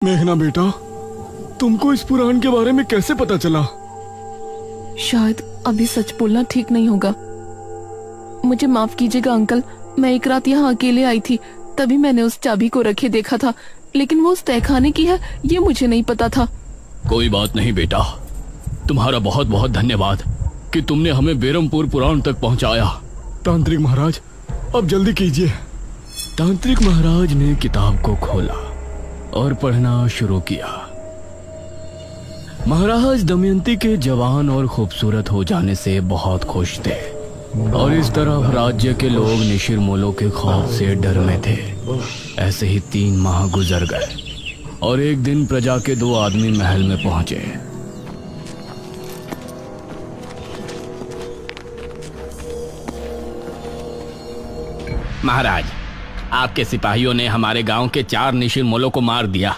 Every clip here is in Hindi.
मेघना बेटा, तुमको इस पुराण के बारे में कैसे पता चला? शायद अभी सच बोलना ठीक नहीं होगा। मुझे माफ कीजिएगा अंकल, मैं एक रात यहाँ अकेले आई थी, तभी मैंने उस चाबी को रखे देखा था, लेकिन वो उस तहखाने की है ये मुझे नहीं पता था। कोई बात नहीं बेटा, तुम्हारा बहुत बहुत धन्यवाद कि तुमने हमें बेरमपुर पुराण तक पहुंचाया। तांत्रिक महाराज, अब जल्दी कीजिए। तांत्रिक महाराज ने किताब को खोला और पढ़ना शुरू किया। महाराज दमयंती के जवान और खूबसूरत हो जाने से बहुत खुश थे और इस तरह राज्य के लोग निशिर-मोलों के खौफ से डर में थे। ऐसे ही 3 माह गुजर गए और एक दिन प्रजा के 2 आदमी महल में पहुंचे। महाराज, आपके सिपाहियों ने हमारे गांव के 4 निशिर-मोलों को मार दिया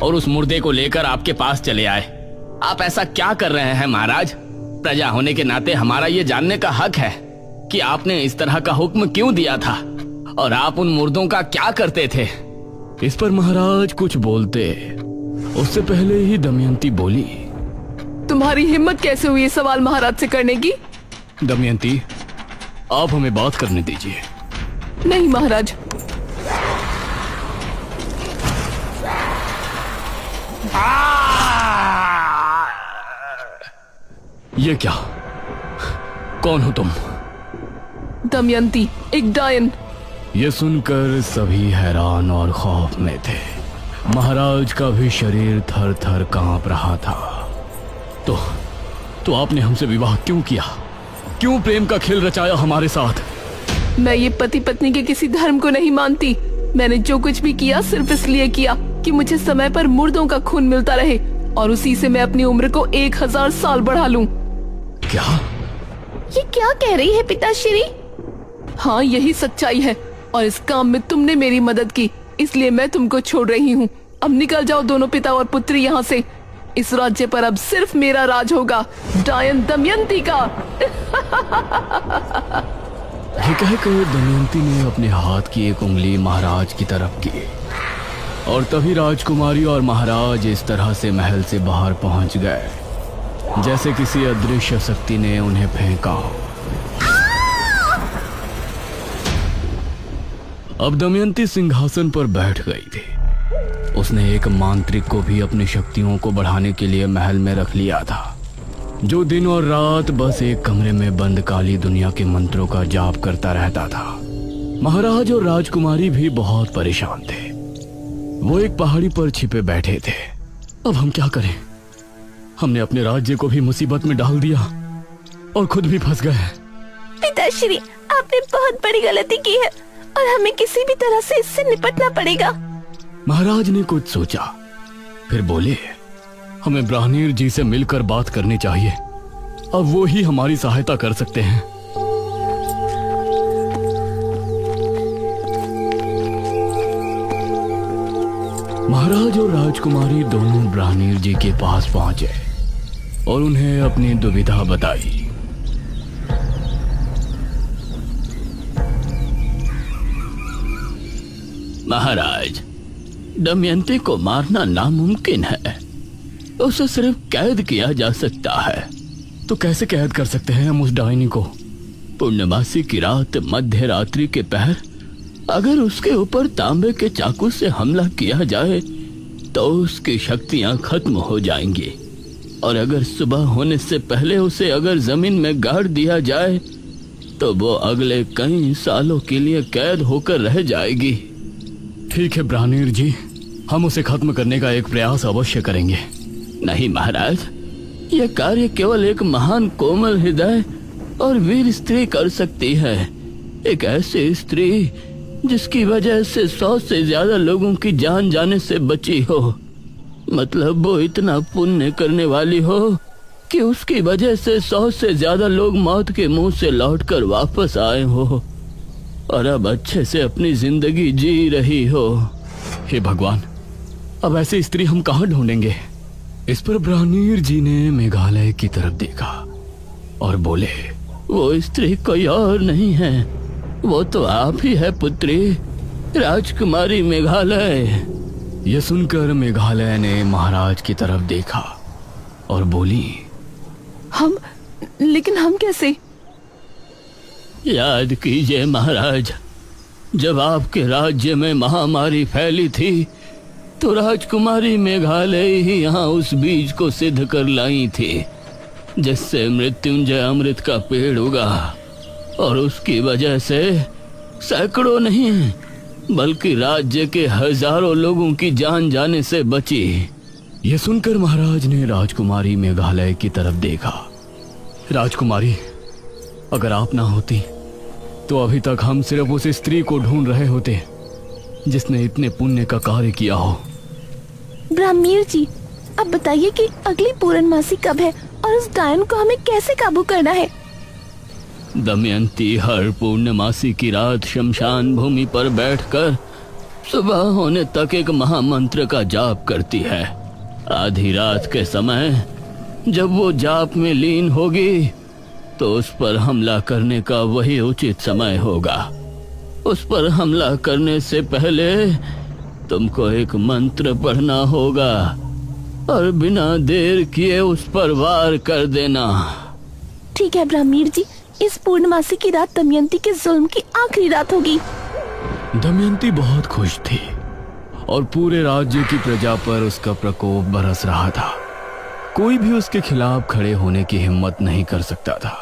और उस मुर्दे को लेकर आपके पास चले आए। आप ऐसा क्या कर रहे हैं महाराज? प्रजा होने के नाते हमारा ये जानने का हक है कि आपने इस तरह का हुक्म क्यों दिया था और आप उन मुर्दों का क्या करते थे? इस पर महाराज कुछ बोलते उससे पहले ही दमयंती बोली, तुम्हारी हिम्मत कैसे हुई ये सवाल महाराज से करने की? दमयंती, आप हमें बात करने दीजिए। नहीं महाराज। ये क्या? कौन हो तुम? दमयंती, एक डायन। ये सुनकर सभी हैरान और खौफ में थे। महाराज का भी शरीर थर थर कांप रहा था। तो आपने हमसे विवाह क्यों किया? क्यों प्रेम का खेल रचाया हमारे साथ? मैं ये पति पत्नी के किसी धर्म को नहीं मानती। मैंने जो कुछ भी किया सिर्फ इसलिए किया कि मुझे समय पर मुर्दों का खून मिलता रहे और उसी से मैं अपनी उम्र को 1000 साल बढ़ा लूं। क्या? ये क्या कह रही है पिताश्री? हाँ, यही सच्चाई है और इस काम में तुमने मेरी मदद की, इसलिए मैं तुमको छोड़ रही हूँ। अब निकल जाओ दोनों पिता और पुत्री यहाँ से। इस राज्य पर अब सिर्फ मेरा राज होगा, डायन दमयंती का। ये कहकर दमयंती ने अपने हाथ की एक उंगली महाराज की तरफ की और तभी राजकुमारी और महाराज इस तरह से महल से बाहर पहुंच गए जैसे किसी अदृश्य शक्ति ने उन्हें फेंका। अब दमयंती सिंहासन पर बैठ गई थी। उसने एक मांत्रिक को भी अपनी शक्तियों को बढ़ाने के लिए महल में रख लिया था, जो दिन और रात बस एक कमरे में बंद काली दुनिया के मंत्रों का जाप करता रहता था। महाराज और राजकुमारी भी बहुत परेशान थे। वो एक पहाड़ी पर छिपे बैठे थे। अब हम क्या करें? हमने अपने राज्य को भी मुसीबत में डाल दिया और खुद भी फंस गए। पिताश्री, आपने बहुत बड़ी गलती की है और हमें किसी भी तरह से इससे निपटना पड़ेगा। महाराज ने कुछ सोचा, फिर बोले, हमें ब्राह्मण जी से मिलकर बात करनी चाहिए। अब वो ही हमारी सहायता कर सकते हैं। महाराज और राजकुमारी दोनों ब्राह्मण जी के पास पहुंचे और उन्हें अपनी दुविधा बताई। महाराज, दमयंती को मारना नामुमकिन है। उसे सिर्फ कैद किया जा सकता है। तो कैसे कैद कर सकते हैं हम उस डायनी को? पूर्णमासी की रात, मध्य रात्रि के पहर अगर उसके ऊपर तांबे के चाकू से हमला किया जाए तो उसकी शक्तियां खत्म हो जाएंगी और अगर सुबह होने से पहले उसे अगर जमीन में गाड़ दिया जाए तो वो अगले कई सालों के लिए कैद होकर रह जाएगी। ठीक है ब्राह्मण जी, हम उसे खत्म करने का एक प्रयास अवश्य करेंगे। नहीं महाराज, यह कार्य केवल एक महान कोमल हृदय और वीर स्त्री कर सकती है। एक ऐसी स्त्री जिसकी वजह से 100 से ज्यादा लोगों की जान जाने से बची हो। मतलब वो इतना पुण्य करने वाली हो कि उसकी वजह से 100 से ज्यादा लोग मौत के मुंह से लौटकर वापस आए हो और अब अच्छे से अपनी जिंदगी जी रही हो। हे भगवान, अब ऐसी स्त्री हम कहाँ ढूंढेंगे? इस पर ब्राह्मण जी ने मेघालय की तरफ देखा और बोले, वो स्त्री कोई और नहीं है, वो तो आप ही है पुत्री, राजकुमारी मेघालय। यह सुनकर मेघालय ने महाराज की तरफ देखा और बोली, लेकिन हम कैसे? याद कीजिए महाराज, जब आपके राज्य में महामारी फैली थी तो राजकुमारी मेघालय ही यहाँ उस बीज को सिद्ध कर लाई थी जिससे मृत्युंजय अमृत का पेड़ उगा, और उसकी वजह से सैकड़ों नहीं बल्कि राज्य के हजारों लोगों की जान जाने से बची। यह सुनकर महाराज ने राजकुमारी मेघालय की तरफ देखा। राजकुमारी, अगर आप ना होती तो अभी तक हम सिर्फ उस स्त्री को ढूंढ रहे होते जिसने इतने पुण्य का कार्य किया हो। ब्राह्मीण जी, अब बताइए कि अगली पूर्णमासी कब है और उस डायन को हमें कैसे काबू करना है? दमयंती हर पूर्णमासी की रात शमशान भूमि पर बैठकर सुबह होने तक एक महामंत्र का जाप करती है। आधी रात के समय जब वो जाप में लीन होगी तो उस पर हमला करने का वही उचित समय होगा। उस पर हमला करने से पहले तुमको एक मंत्र पढ़ना होगा और बिना देर किए उस पर वार कर देना। ठीक है ब्राह्मीण जी, इस पूर्णमासी की रात दमयंती के जुल्म की आखिरी रात होगी। दमयंती बहुत खुश थी और पूरे राज्य की प्रजा पर उसका प्रकोप बरस रहा था। कोई भी उसके खिलाफ खड़े होने की हिम्मत नहीं कर सकता था।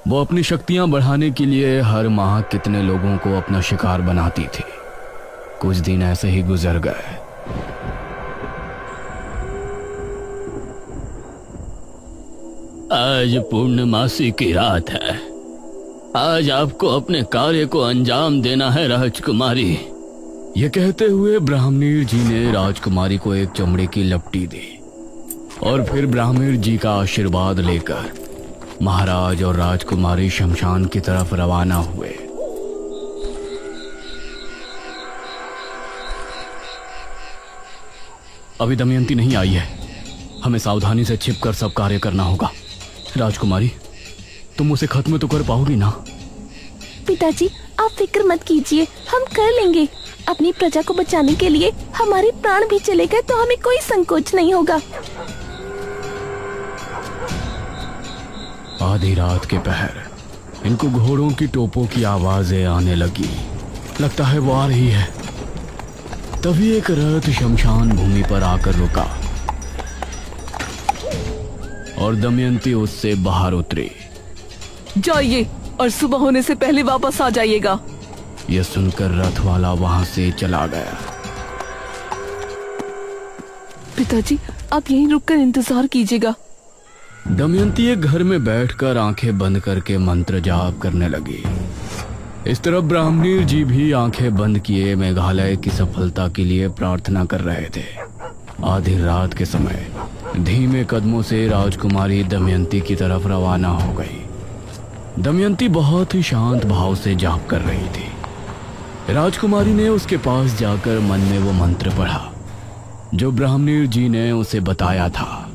वो अपनी शक्तियां बढ़ाने के लिए हर माह कितने लोगों को अपना शिकार बनाती थी। कुछ दिन ऐसे ही गुजर गए। आज पूर्णमासी की रात है। आज आपको अपने कार्य को अंजाम देना है राजकुमारी। ये कहते हुए ब्राह्मणी जी ने राजकुमारी को एक चमड़े की लपटी दी और फिर ब्राह्मण जी का आशीर्वाद लेकर महाराज और राजकुमारी शमशान की तरफ रवाना हुए। अभी दमयंती नहीं आई है, हमें सावधानी से छिपकर सब कार्य करना होगा। राजकुमारी, तुम उसे खत्म तो कर पाओगी ना? पिताजी, आप फिक्र मत कीजिए, हम कर लेंगे। अपनी प्रजा को बचाने के लिए हमारे प्राण भी चले गए तो हमें कोई संकोच नहीं होगा। आधी रात के पहर इनको घोड़ों की टोपों की आवाजें आने लगी। लगता है वो आ रही है। तभी एक रथ शमशान भूमि पर आकर रुका और दमयंती उससे बाहर उतरी। जाइए और सुबह होने से पहले वापस आ जाइएगा। यह सुनकर रथ वाला वहां से चला गया। पिताजी, आप यहीं रुककर इंतजार कीजिएगा। दमयंती एक घर में बैठकर आंखें बंद करके मंत्र जाप करने लगी। इस तरफ ब्राह्मणी जी भी आंखें बंद किए मेघालय की सफलता के लिए प्रार्थना कर रहे थे। आधी रात के समय धीमे कदमों से राजकुमारी दमयंती की तरफ रवाना हो गई। दमयंती बहुत ही शांत भाव से जाप कर रही थी। राजकुमारी ने उसके पास जाकर मन में वो मंत्र पढ़ा जो ब्राह्मणी जी ने उसे बताया था,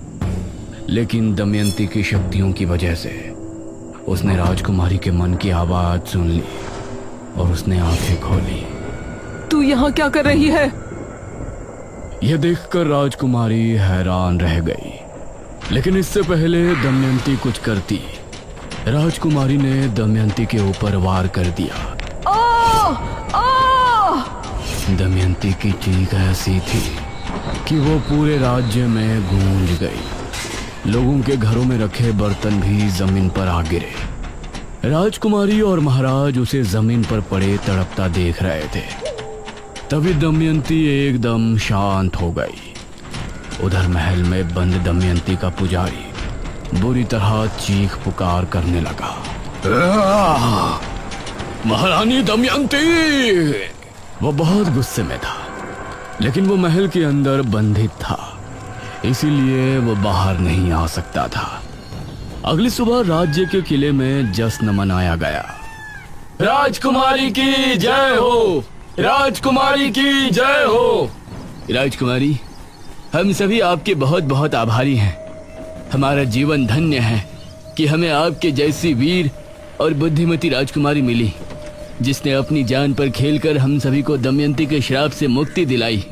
लेकिन दमयंती की शक्तियों की वजह से उसने राजकुमारी के मन की आवाज सुन ली और उसने आंखें खोली। तू यहाँ क्या कर रही है? यह देखकर राजकुमारी हैरान रह गई, लेकिन इससे पहले दमयंती कुछ करती, राजकुमारी ने दमयंती के ऊपर वार कर दिया। दमयंती की चीख ऐसी थी कि वो पूरे राज्य में गूंज गई। लोगों के घरों में रखे बर्तन भी जमीन पर आ गिरे। राजकुमारी और महाराज उसे जमीन पर पड़े तड़पता देख रहे थे। तभी दमयंती एकदम शांत हो गई। उधर महल में बंद दमयंती का पुजारी बुरी तरह चीख पुकार करने लगा। महारानी दमयंती! वो बहुत गुस्से में था, लेकिन वो महल के अंदर बंधित था, इसीलिए वो बाहर नहीं आ सकता था। अगली सुबह राज्य के किले में जश्न मनाया गया। राजकुमारी की जय हो! राजकुमारी की जय हो! राजकुमारी, हम सभी आपके बहुत बहुत आभारी हैं। हमारा जीवन धन्य है कि हमें आपके जैसी वीर और बुद्धिमती राजकुमारी मिली, जिसने अपनी जान पर खेलकर हम सभी को दमयंती के श्राप से मुक्ति दिलाई।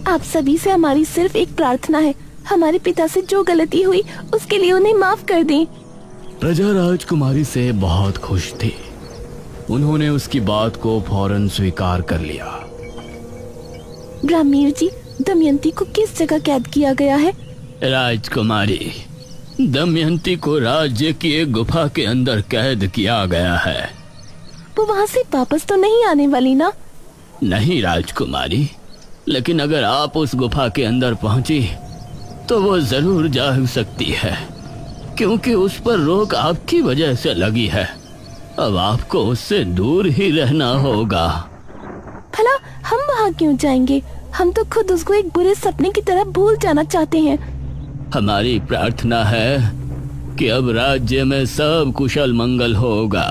आप सभी से हमारी सिर्फ एक प्रार्थना है, हमारे पिता से जो गलती हुई उसके लिए उन्हें माफ कर दें। प्रजा राजकुमारी से बहुत खुश थी। उन्होंने उसकी बात को फौरन स्वीकार कर लिया। ब्राह्मीण जी, दमयंती को किस जगह कैद किया गया है? राजकुमारी, दमयंती को राज्य की एक गुफा के अंदर कैद किया गया है। वो वहाँ से वापस तो नहीं आने वाली ना? नहीं राजकुमारी, लेकिन अगर आप उस गुफा के अंदर पहुंची तो वो जरूर जा सकती है, क्योंकि उस पर रोक आपकी वजह से लगी है। अब आपको उससे दूर ही रहना होगा। भला हम वहाँ क्यों जाएंगे? हम तो खुद उसको एक बुरे सपने की तरह भूल जाना चाहते हैं। हमारी प्रार्थना है कि अब राज्य में सब कुशल मंगल होगा।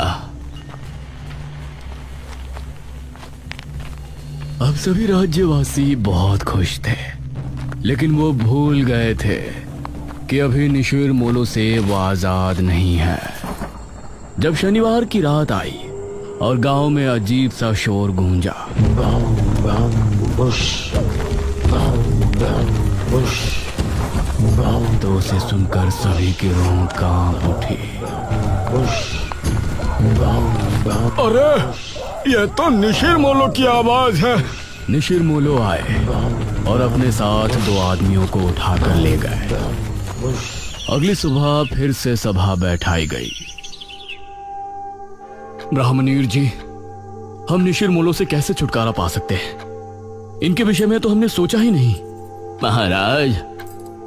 अब सभी राज्यवासी बहुत खुश थे, लेकिन वो भूल गए थे कि अभी निशिर मोलो से वो आजाद नहीं है। जब शनिवार की रात आई और गांव में अजीब सा शोर गूंजा, तो उसे सुनकर सभी की रूह कांप उठी। अरे, ये तो निशिर मोलो की आवाज है। निशिर मोलो आए और अपने साथ 2 आदमियों को उठाकर ले गए। अगली सुबह फिर से सभा बैठाई गई। ब्राह्मणीर जी, हम निशिर मोलो से कैसे छुटकारा पा सकते हैं? इनके विषय में तो हमने सोचा ही नहीं। महाराज,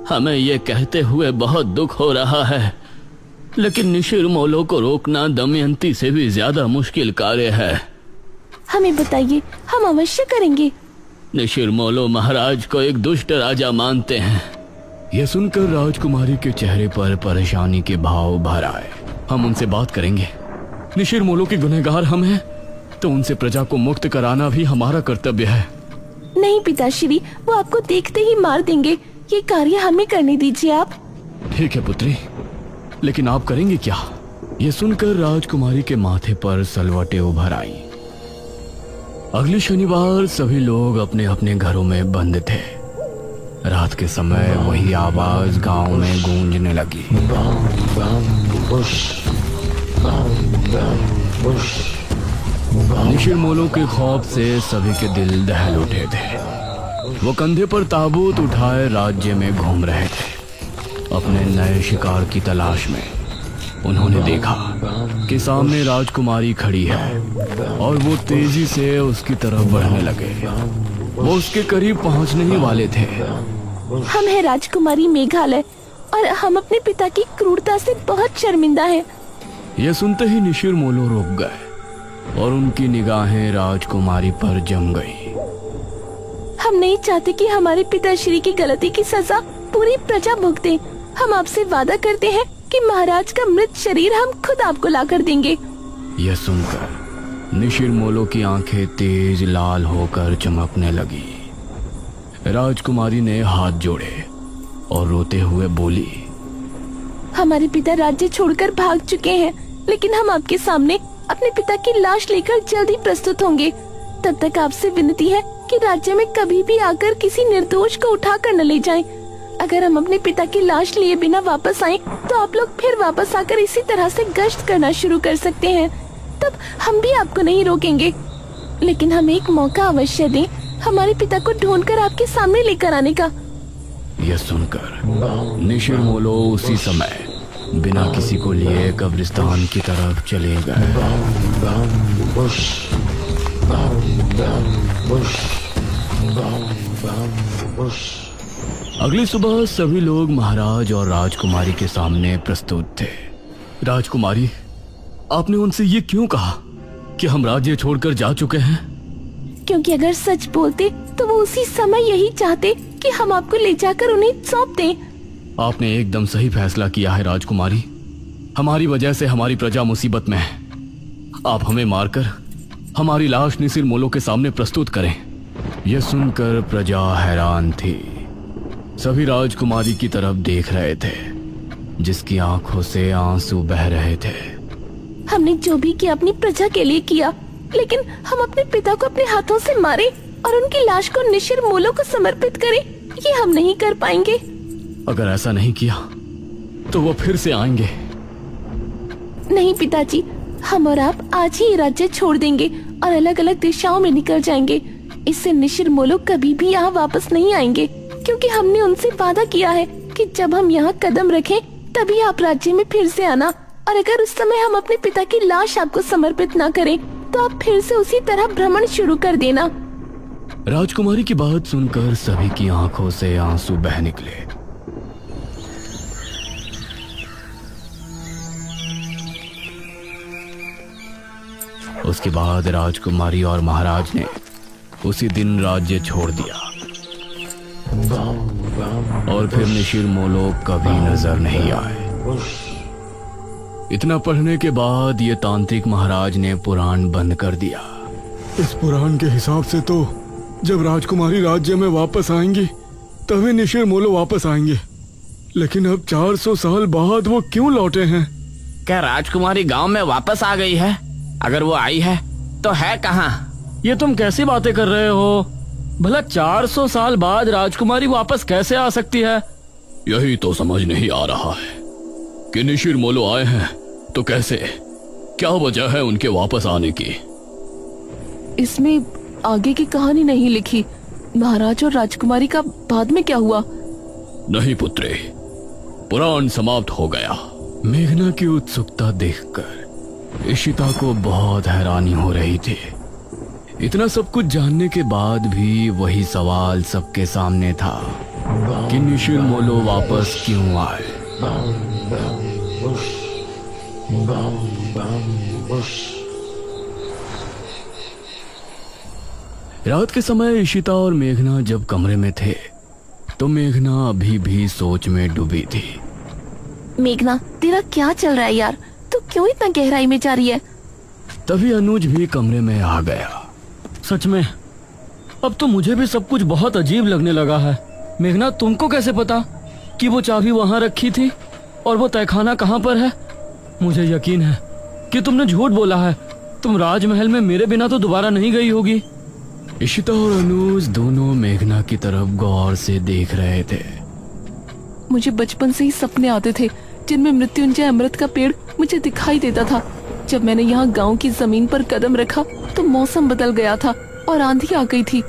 हमें ये कहते हुए बहुत दुख हो रहा है, लेकिन निशिर मोलो को रोकना दमयंती से भी ज्यादा मुश्किल कार्य है। हमें बताइए, हम अवश्य करेंगे। निशिर मोलो महाराज को एक दुष्ट राजा मानते हैं। यह सुनकर राजकुमारी के चेहरे पर परेशानी के भाव भर आए। हम उनसे बात करेंगे। निशिर मोलो के गुनहगार हम हैं, तो उनसे प्रजा को मुक्त कराना भी हमारा कर्तव्य है। नहीं पिताश्री, वो आपको देखते ही मार देंगे। ये कार्य हमें करने दीजिए आप। ठीक है पुत्री, लेकिन आप करेंगे क्या? ये सुनकर राजकुमारी के माथे पर सलवटें उभर आई। अगले शनिवार सभी लोग अपने अपने घरों में बंद थे। रात के समय वही आवाज गांव में गूंजने लगी। निशिर मोलो के खौफ से सभी के दिल दहल उठे थे। वो कंधे पर ताबूत उठाए राज्य में घूम रहे थे अपने नए शिकार की तलाश में। उन्होंने देखा कि सामने राजकुमारी खड़ी है और वो तेजी से उसकी तरफ बढ़ने लगे। वो उसके करीब पहुंचने ही वाले थे। हम है राजकुमारी मेघालय और हम अपने पिता की क्रूरता से बहुत शर्मिंदा हैं। यह सुनते ही निशिर मोलो रुक गए और उनकी निगाहें राजकुमारी पर जम गई। हम नहीं चाहते कि हमारे पिताश्री की गलती की सजा पूरी प्रजा भुगते। हम आपसे वादा करते हैं कि महाराज का मृत शरीर हम खुद आपको लाकर देंगे। यह सुनकर निशिर मोलो की आंखें तेज लाल होकर चमकने लगी। राजकुमारी ने हाथ जोड़े और रोते हुए बोली, हमारे पिता राज्य छोड़कर भाग चुके हैं, लेकिन हम आपके सामने अपने पिता की लाश लेकर जल्दी प्रस्तुत होंगे। तब तक आपसे विनती है कि राज्य में कभी भी आकर किसी निर्दोष को उठाकर न ले जाएं। अगर हम अपने पिता की लाश लिए बिना वापस आएं, तो आप लोग फिर वापस आकर इसी तरह से गश्त करना शुरू कर सकते हैं। तब हम भी आपको नहीं रोकेंगे, लेकिन हमें एक मौका अवश्य दें हमारे पिता को ढूंढकर आपके सामने लेकर आने का। यह सुनकर निशिर मोलो उसी समय बिना किसी को लिए कब्रिस्तान की तरफ चले गए। अगली सुबह सभी लोग महाराज और राजकुमारी के सामने प्रस्तुत थे। राजकुमारी, आपने उनसे ये क्यों कहा कि हम राज्य छोड़कर जा चुके हैं? क्योंकि अगर सच बोलते तो वो उसी समय यही चाहते कि हम आपको ले जाकर उन्हें सौंप दें। आपने एकदम सही फैसला किया है राजकुमारी। हमारी वजह से हमारी प्रजा मुसीबत में है। आप हमें मारकर हमारी लाश निशिर मोलो के सामने प्रस्तुत करें। यह सुनकर प्रजा हैरान थी। सभी राजकुमारी की तरफ देख रहे थे, जिसकी आंखों से आंसू बह रहे थे। हमने जो भी किया अपनी प्रजा के लिए किया, लेकिन हम अपने पिता को अपने हाथों से मारे। और उनकी लाश को निशिर मोलो को समर्पित करें, ये हम नहीं कर पाएंगे। अगर ऐसा नहीं किया तो वो फिर से आएंगे। नहीं पिताजी, हम और आप आज ही ये राज्य छोड़ देंगे और अलग अलग दिशाओं में निकल जाएंगे। इससे निशिर मोलो कभी भी यहाँ वापस नहीं आएंगे, क्योंकि हमने उनसे वादा किया है कि जब हम यहाँ कदम रखें तभी आप राज्य में फिर से आना। और अगर उस समय हम अपने पिता की लाश आपको समर्पित ना करें तो आप फिर से उसी तरह भ्रमण शुरू कर देना। राजकुमारी की बात सुनकर सभी की आंखों से आंसू बह निकले। उसके बाद राजकुमारी और महाराज ने उसी दिन राज्य छोड़ दिया और फिर निशिर मोलो कभी नजर नहीं आए। इतना पढ़ने के बाद ये तांत्रिक महाराज ने पुराण बंद कर दिया। इस पुराण के हिसाब से तो जब राजकुमारी राज्य में वापस आएंगी तभी निशिर मोलो वापस आएंगे, लेकिन अब 400 साल बाद वो क्यों लौटे हैं? क्या राजकुमारी गांव में वापस आ गई है? अगर वो आई है तो है कहाँ? ये तुम कैसी बातें कर रहे हो? भला 400 साल बाद राजकुमारी वापस कैसे आ सकती है? यही तो समझ नहीं आ रहा है कि निशिर मोलो आए हैं तो कैसे, क्या वजह है उनके वापस आने की? इसमें आगे की कहानी नहीं लिखी। महाराज और राजकुमारी का बाद में क्या हुआ? नहीं पुत्रे, पुराण समाप्त हो गया। मेघना की उत्सुकता देखकर इशिता को बहुत हैरानी हो रही थी। इतना सब कुछ जानने के बाद भी वही सवाल सबके सामने था कि निशिर मोलो वापस क्यों आए। रात के समय इशिता और मेघना जब कमरे में थे तो मेघना अभी भी सोच में डूबी थी। मेघना, तेरा क्या चल रहा है यार? तू क्यों इतना गहराई में जा रही है? तभी अनुज भी कमरे में आ गया। सच में अब तो मुझे भी सब कुछ बहुत अजीब लगने लगा है। मेघना, तुमको कैसे पता कि वो चाबी वहां रखी थी और वो तहखाना कहाँ पर है? मुझे यकीन है कि तुमने झूठ बोला है। तुम राजमहल में मेरे बिना तो दोबारा नहीं गई होगी। इशिता और अनुज दोनों मेघना की तरफ गौर से देख रहे थे। मुझे बचपन से ही सपने आते थे जिनमें मृत्युंजय अमृत का पेड़ मुझे दिखाई देता था। जब मैंने यहाँ गांव की जमीन पर कदम रखा तो मौसम बदल गया था और आंधी आ गई थी।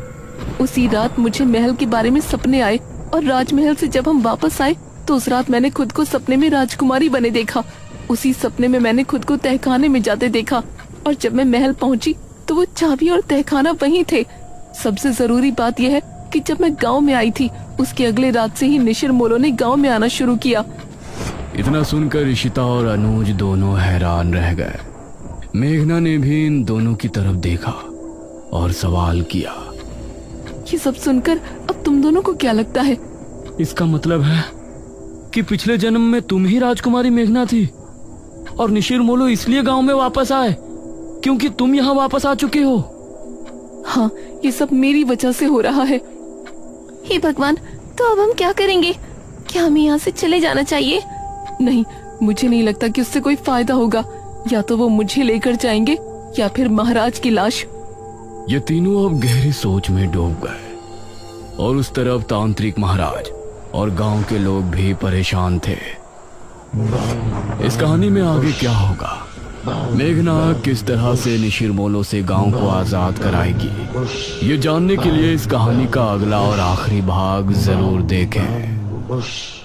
उसी रात मुझे महल के बारे में सपने आए और राजमहल से जब हम वापस आए तो उस रात मैंने खुद को सपने में राजकुमारी बने देखा। उसी सपने में मैंने खुद को तहखाने में जाते देखा और जब मैं महल पहुंची तो वो चाबी और तहखाना वहीं थे। सबसे जरूरी बात यह है कि जब मैं गांव में आई थी उसके अगले रात से ही निशिर मोलो ने गांव में आना शुरू किया। इतना सुनकर इशिता और अनुज दोनों हैरान रह गए। मेघना ने भी इन दोनों की तरफ देखा और सवाल किया, ये सब सुनकर अब तुम दोनों को क्या लगता है? इसका मतलब है कि पिछले जन्म में तुम ही राजकुमारी मेघना थी और निशिर मोलो इसलिए गांव में वापस आए क्योंकि तुम यहाँ वापस आ चुके हो। हाँ, ये सब मेरी वजह से हो रहा है। हे भगवान, तो अब हम क्या करेंगे? क्या हमें यहाँ से चले जाना चाहिए? नहीं, मुझे नहीं लगता कि उससे कोई फायदा होगा। या तो वो मुझे लेकर जाएंगे या फिर महाराज की लाश। ये तीनों अब गहरी सोच में डूब गए और उस तरफ तांत्रिक महाराज और गांव के लोग भी परेशान थे। इस कहानी में आगे क्या होगा? मेघना किस तरह से निशिर मोलो से गांव को आजाद कराएगी? ये जानने के लिए इस कहानी का अगला और आखिरी भाग जरूर देखें।